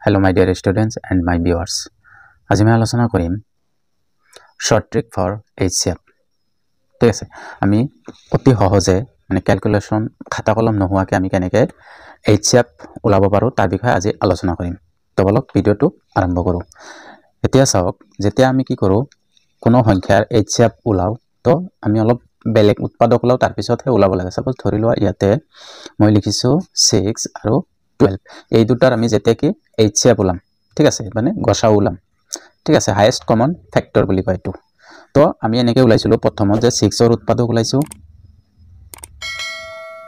Hello my dear students and my viewers. আজি মই আলোচনা কৰিম short trick for HCF. ঠিক আছে আমি অতি সহজে মানে ক্যালকুলেশন খাতা কলম নোহোৱাকৈ আমি কেনেকৈ HCF ওলাব পাৰো তাৰ বিষয়ে আজি আলোচনা কৰিম। তো বলক ভিডিওটো আৰম্ভ কৰো। এতিয়া চাওক যেতিয়া আমি কি কৰো কোনো সংখ্যাৰ HCF ওলাও তো আমি অলপ বেলেগ উৎপাদক ওলাও তাৰ পিছতহে ওলাব লাগে। সাপোজ ধৰি লোৱা ইয়াতে মই লিখিছো 6 আৰু 12 এই দুটাৰ আমি যেতে কি HCF ওলাম ঠিক আছে মানে গসা ওলাম ঠিক আছে হাইয়েস্ট কমন ফ্যাক্টর বুলি কয় এটো। তো আমি এনেকে ওলাইছিলো প্ৰথমত যে 6 ৰ উৎপাদক ওলাইছো।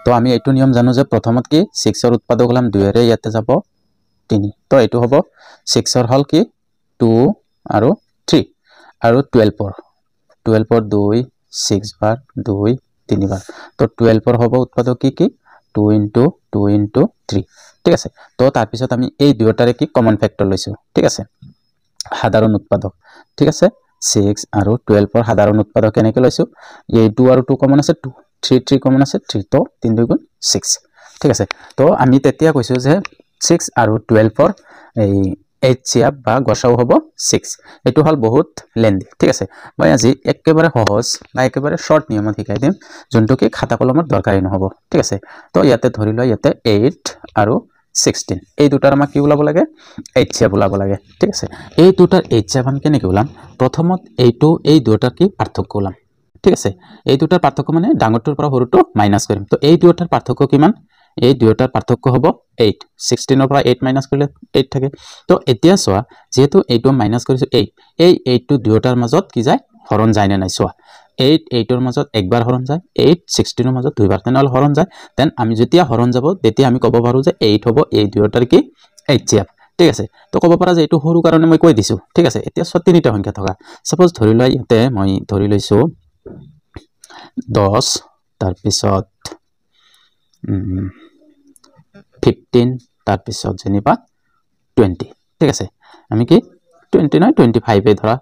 তো আমি এইটো নিয়ম জানো যে প্ৰথমত কি 6 ৰ উৎপাদক ওলাম 2 এৰে ইয়াতে যাব 3 তো এইটো হ'ব 6 ৰ হল কি 2 আৰু 3 আৰু 12 ৰ 2 6 বাৰ 2 3 বাৰ তো 12 ৰ হ'ব উৎপাদক কি 2 * 2 * 3 ঠিক আছে। তো তাৰ পিছত আমি এই দুটাৰে কি কমন ফ্যাক্টৰ লৈছো ঠিক আছে সাধাৰণ উৎপাদক ঠিক আছে 6 আৰু 12 ৰ সাধাৰণ উৎপাদক কেনেকৈ লৈছো এই 2 আৰু 2 কমন আছে 2 3 কমন আছে 3 তো 3 2 গুণ 6 ঠিক আছে। তো আমি তেতিয়া কৈছো যে 6 আৰু 12 ৰ এই HCF বা গসাউ হ'ব 6 এটো হল বহুত লেন্দি ঠিক আছে। মই আজি একেবাৰে সহজ বা একেবাৰে শৰ্ট নিয়মত শিকাই দিম যোনটো কি খাতা কলমৰ দৰকাৰী নহব ঠিক আছে। তো ইয়াতে ধৰি লোৱা ইয়াতে 8 আৰু 16 এই দুটাৰ আমাক কি ওলাব লাগে HCF ওলাব লাগে ঠিক আছে। এই দুটাৰ HCF আমি কেনেকৈ ওলাম প্ৰথমত এইটো এই দুটাৰ কি পাৰ্থক্য ওলাম ঠিক আছে। এই দুটাৰ পাৰ্থক্য মানে ডাঙৰটোৰ পৰা সৰুটো মাইনাস কৰিম। তো এই দুটাৰ পাৰ্থক্য কিমান এই দুটাৰ পাৰ্থক্য হ'ব 8 16 ৰ পৰা 8 মাইনাস কৰিলে 8 থাকে। তো এতিয়া চোৱা যেহেতু এইটো মাইনাস কৰিছো 8 এই 8 টো দুটাৰ মাজত কি যায় হৰণ যায় না নাই চোৱা 8 8 ৰ মাজত একবাৰ হৰণ যায় 8 16 ৰ মাজত দুইবাৰ তেনহলে হৰণ যায় দেন আমি যেতিয়া হৰণ যাব তেতিয়া আমি ক'ব পাৰো যে 8 হ'ব এই দুটাৰ কি HCF ঠিক আছে। তো ক'ব পাৰা যে এইটো সৰু কাৰণে মই কৈ দিছো ঠিক আছে। এতিয়া তিনিটা সংখ্যা থকা সাপোজ ধৰি লোৱা ইয়াতে মই ধৰি লৈছো 10 তাৰ পিছত 15 তাৰ পিছত যেনিবা 20 ঠিক আছে। আমি কি 20 নহয় 25 এ ধৰা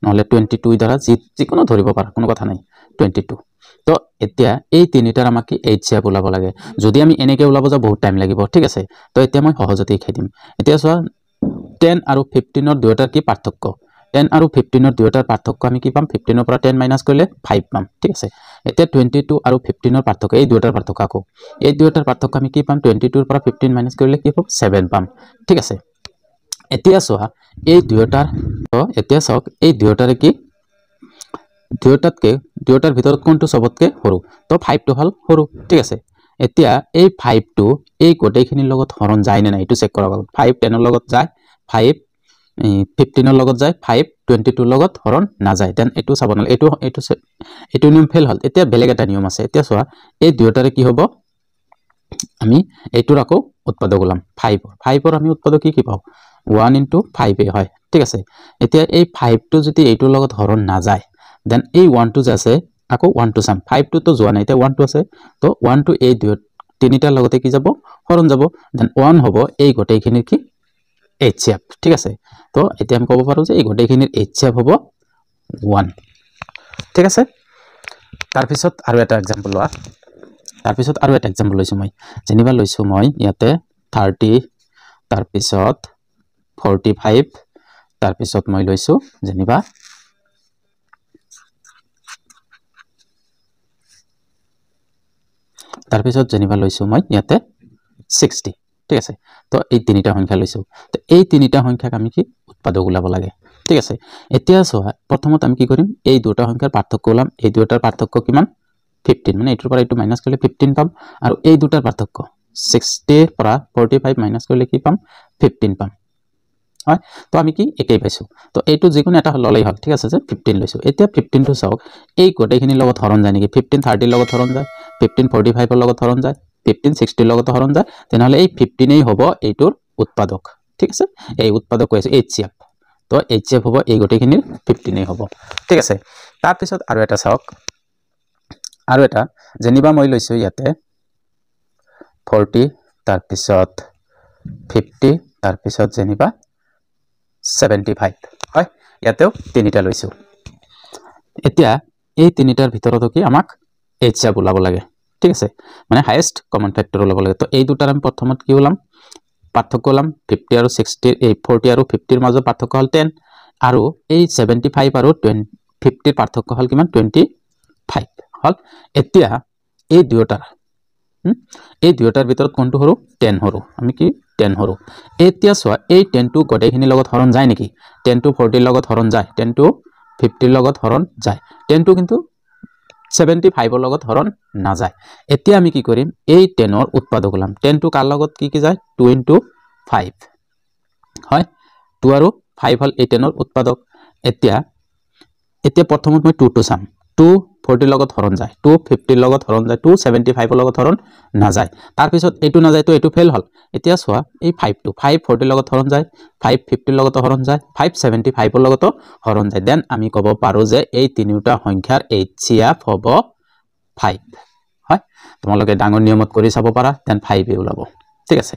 নহলে 22 ধৰা যিকোনো ধৰিব পাৰা কোনো কথা নাই 22। তো এতিয়া এই তিনিটাৰ আমাক কি HCF ওলাব লাগে যদি আমি এনেকে ওলাব যা বহুত টাইম লাগিব ঠিক আছে। তো এতিয়া মই সহজতে শিকাই দিম। এতিয়া চোৱা 10 আৰু 15 ৰ দুটাৰ কি পাৰ্থক্য 10 আৰু 15 ৰ দুটাৰ পাৰ্থক্য আমি কি পাম 15 ৰ পৰা 10 মাইনাস কৰিলে 5 পাম ঠিক আছে। এতিয়া 22 আৰু 15 ৰ পাৰ্থক্য এই দুটাৰ পাৰ্থক্য আকৌ এই দুটাৰ পাৰ্থক্য আমি কি পাম 22 ৰ পৰা 15 মাইনাস কৰিলে কি হ'ব 7 পাম ঠিক আছে। এতিয়া চোৱা এই দুটাৰ তো এতিয়া চাওক এই দুটাৰে কি দুটাৰ ভিতৰত কোনটো সবতকে সৰু তো 5 টো হল সৰু ঠিক আছে। এতিয়া এই 5 টো এই গোটেইখিনিৰ লগত হৰণ যায় না নাই এটো চেক কৰা 5 10 ৰ লগত যায় 5 15 ৰ লগত যায় 5 22 ৰ লগত হৰণ না যায় দেন এটো চাব নাল এটো নিয়ম ফেল হল। এতিয়া বেলেগ এটা নিয়ম আছে এতিয়া চোৱা এই দুটাৰে কি হ'ব আমি এইটোৰ আকৌ উৎপাদক ওলাম 5 ৰ আমি উৎপাদক কি পাও 1 * 5 এ হয় ঠিক আছে। এতিয়া এই 5 টো যদি এইটোৰ লগত হৰণ না যায় দেন এই 1 টো যে আছে আকৌ 1 টো চাম 5 টো তো যোৱা নাই এতিয়া 1 টো আছে তো 1 টো এই তিনিটাৰ লগতে কি যাব হৰণ যাব দেন 1 হ'ব এই গোটেইখিনিৰ কি HCF ঠিক আছে। তো এতিয়া আমি ক'ব পাৰো যে এই গোটেইখিনিৰ HCF হ'ব 1 ঠিক আছে। তাৰ পিছত আৰু এটা एग्जांपल লোৱা তাৰ পিছত আৰু এটা एग्जांपल লৈছো মই যেনিবা লৈছো মই ইয়াতে 30 তাৰ পিছত 45 তাৰ পিছত মই লৈছো যেনিবা তাৰ পিছত যেনিবা লৈছো মই ইয়াতে 60 ঠিক আছে। তো এই তিনিটা সংখ্যা লৈছো তো এই তিনিটা সংখ্যাক আমি কি উৎপাদক ওলাব লাগে ঠিক আছে। এতিয়া চোৱা প্ৰথমত আমি কি কৰিম এই দুটা সংখ্যাৰ পাৰ্থক্য ওলাম এই দুটাৰ পাৰ্থক্য কিমান 15 মানে এইটোৰ পৰা এইটো মাইনাস কৰিলে 15 পাম আৰু এই দুটাৰ পাৰ্থক্য 60 ৰ পৰা 45 মাইনাস কৰিলে কি পাম 15 পাম হয়। তো আমি কি একেই পাইছো তো এইটো যিকোনো এটা ললেই হল ঠিক আছে যে 15 লৈছো। এতিয়া 15 টো চাওক এই গোটেইখিনিৰ লগত হৰণ যায় নেকি 15 30 ৰ লগত হৰণ যায় 15 45 ৰ লগত হৰণ যায় 15 60 ৰ লগত হৰণ যায় তেনেহলে এই 15 এই হ'ব এইটোৰ উৎপাদক ঠিক আছে। এই উৎপাদক কৈছে HCF তো HCF হ'ব এই গোটেইখিনিৰ 15 এই হ'ব ঠিক আছে। তাৰ পিছত আৰু এটা চাওক আৰু এটা যেনিবা মই লৈছো ইয়াতে 40 তাৰ পিছত 50 তাৰ পিছত যেনিবা 75 হয় ইয়াতেও তিনিটা লৈছো। এতিয়া এই তিনিটাৰ ভিতৰত কি আমাক HCF ওলাব লাগে ঠিক আছে মানে হাইয়েস্ট কমন ফ্যাক্টর ওলাব লাগে। তো এই দুটাৰ আমি প্ৰথমত কি ওলাম পাৰ্থক্য ওলাম 50 আৰু 60 এই 40 আৰু 50 মাজৰ পাৰ্থক্য হল 10 আৰু এই 75 আৰু 50 পাৰ্থক্য হল কিমান 25 হল এতিয়া এই দুয়োটাৰ ভিতৰত কোনটো হৰু 10 হৰু আমি কি 10 হৰু এতিয়া সোৱা এই 10 টো গটেখিনি লগত হৰণ যায় নেকি 10 টো 40 লগত হৰণ যায় 10 টো 50 লগত হৰণ যায় 10 টো কিন্তু 75 লগত হৰণ না যায় এতিয়া আমি কি কৰিম এই 10 ৰ উৎপাদক ওলাম 10 টো কাৰ লগত কি যায় 2 * 5 হয় 2 আৰু 5 হল এই 10 ৰ উৎপাদক এতিয়া প্ৰথমত মই 2 টো চাম 2 40 লগত হৰণ যায় 2 50 লগত হৰণ যায় 2 75 লগত হৰণ না যায় তাৰ পিছত এটো না যায় তো এটো ফেল হল এতিয়া সোৱা এই 5 টো 5 40 লগত হৰণ যায় 5 50 লগত হৰণ যায় 5 75 লগত হৰণ যায় দেন আমি কব পাৰো যে এই তিনিটা সংখ্যাৰ HCF হ'ব 5 হয় তোমালোকে ডাঙৰ নিয়মত কৰি চাব পাৰা দেন 5 এ ওলাব ঠিক আছে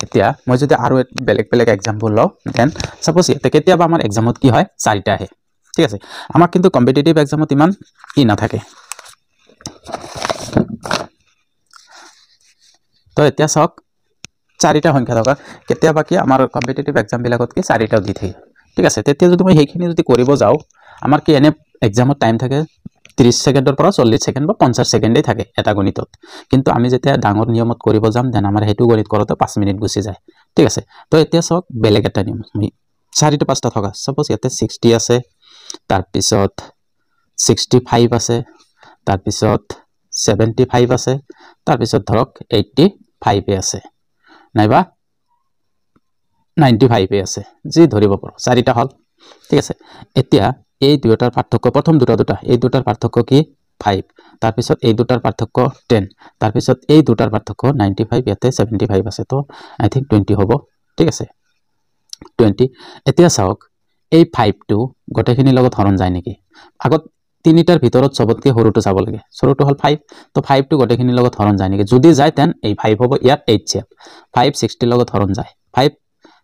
এতিয়া মই যদি আৰু বেলেগ एग्जांपल লও দেন সাপোজ এটা কেতিয়াবা আমাৰ एग्जामত কি হয় চাৰিটা আহে ঠিক আছে আমাক কিন্তু কম্পিটিটিভ एग्जामত ইমান কি না থাকে তো এতিয়া সক চাৰিটা সংখ্যা থকা কেতিয়াবা কি আমাৰ কম্পিটিটিভ एग्जाम বিলাকত কি চাৰিটা দি থাকে ঠিক আছে তেতিয়া যদি মই হেখিনি যদি কৰিব যাও আমাৰ কি এনে एग्जामত টাইম থাকে 30 সেকেন্ডৰ পৰা 40 সেকেন্ড বা 50 সেকেন্ডে থাকে এটা গণিতত কিন্তু আমি যেতিয়া ডাঙৰ নিয়মত কৰিব যাম দেন আমাৰ হেতু গণিত কৰতে 5 মিনিট গুছি যায় ঠিক আছে তো এতিয়া সক বেলেগ এটা নিয়ম মই চাৰিটা পাঁচটা থকা সাপোজ ইয়াতে 60 আছে তাৰ পিছত 65 আছে তাৰ পিছত 75 আছে তাৰ পিছত ধৰক 85 আছে নাইবা 95 আছে যি ধৰিব পাৰো চাৰিটা হল ঠিক আছে এতিয়া এই দুটাৰ পাৰ্থক্য প্ৰথম দুটা এই দুটাৰ পাৰ্থক্য কি 5 তাৰ পিছত এই দুটাৰ পাৰ্থক্য 10 তাৰ পিছত এই দুটাৰ পাৰ্থক্য 95 ইয়াতে 75 আছে তো আই থিংক 20 হ'ব ঠিক আছে 20 এতিয়া চাওক এই 5 টো গটেখিনি লগত হৰণ যায় নেকি আগত তিনিটাৰ ভিতৰত সবতকে হৰুটো চাব লাগে সৰুটো হল 5 তো 5 টো গটেখিনি লগত হৰণ যায় নেকি যদি যায় তেন এই 5 হ'ব ইয়াত HCF 5 60 লগত হৰণ যায় 5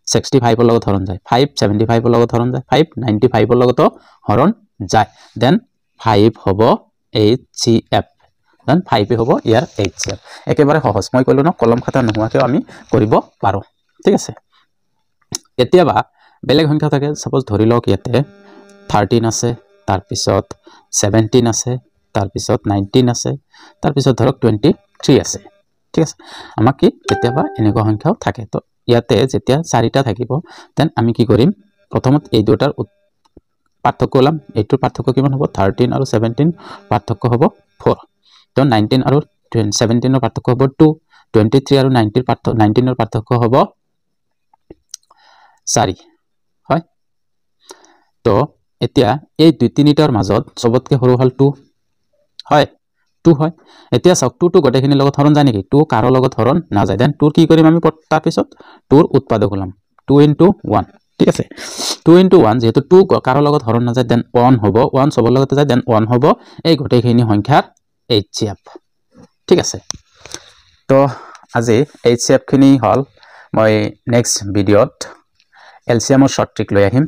65 লগত হৰণ যায় 5 75 লগত হৰণ যায় 5 95 লগত হৰণ যায় দেন 5 হ'ব HCF দেন 5 হ'ব ইয়াৰ HCF একেবাৰে সহজ মই কইলো ন কলম খাতা নোহোৱাকৈ আমি কৰিব পাৰো ঠিক আছে এতিয়াবা বেলেগ সংখ্যা থাকে সাপোজ ধৰি লওক ইয়াতে 13 আছে তাৰ পিছত 17 আছে তাৰ পিছত 19 আছে তাৰ পিছত ধৰক 23 আছে ঠিক আছে আমাক কি এতিয়াবা এনেকুৱা সংখ্যাও থাকে তো ইয়াতে যেতিয়া চাৰিটা থাকিব দেন আমি কি কৰিম প্ৰথমত এই দুটাৰ পাৰ্থক্য ওলাম এইটোৰ পাৰ্থক্য কিমান হ'ব 13 আৰু 17 পাৰ্থক্য হ'ব 4 তো 19 আৰু 17 ৰ পাৰ্থক্য হ'ব 2 23 আৰু 19 ৰ পাৰ্থক্য হ'ব 4 হয় তো এতিয়া এই দুই তিনিটাৰ মাজত সবতকে সৰু হল 2 হয় 2 হয় এতিয়া সক 2 টো গটেখিনি লগত হৰণ যায় নেকি 2 কাৰো লগত হৰণ না যায় দেন 2 কি কৰিম আমি তাৰ পিছত 2 ৰ উৎপাদক হলাম 2 * 1 ঠিক আছে 2 * 1 যেহেতু 2 কাৰো লগত হৰণ না যায় দেন 1 হ'ব 1 সবৰ লগত যায় দেন 1 হ'ব এই গটেখিনি সংখ্যাৰ HCF ঠিক আছে তো আজি HCF খিনি হল মই নেক্সট ভিডিওত LCM ৰ শৰ্ট ট্ৰিক লৈ আহিম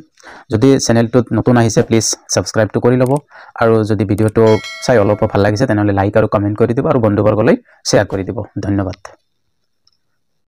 যদি চেনেলটোত নতুন আহিছে প্লিজ সাবস্ক্ৰাইবটো কৰি লব আৰু যদি ভিডিওটো চাই অলপ ভাল লাগিছে তেনহলে লাইক আৰু কমেন্ট কৰি দিব আৰু বন্ধুবৰ্গলৈ শেয়াৰ কৰি দিব ধন্যবাদ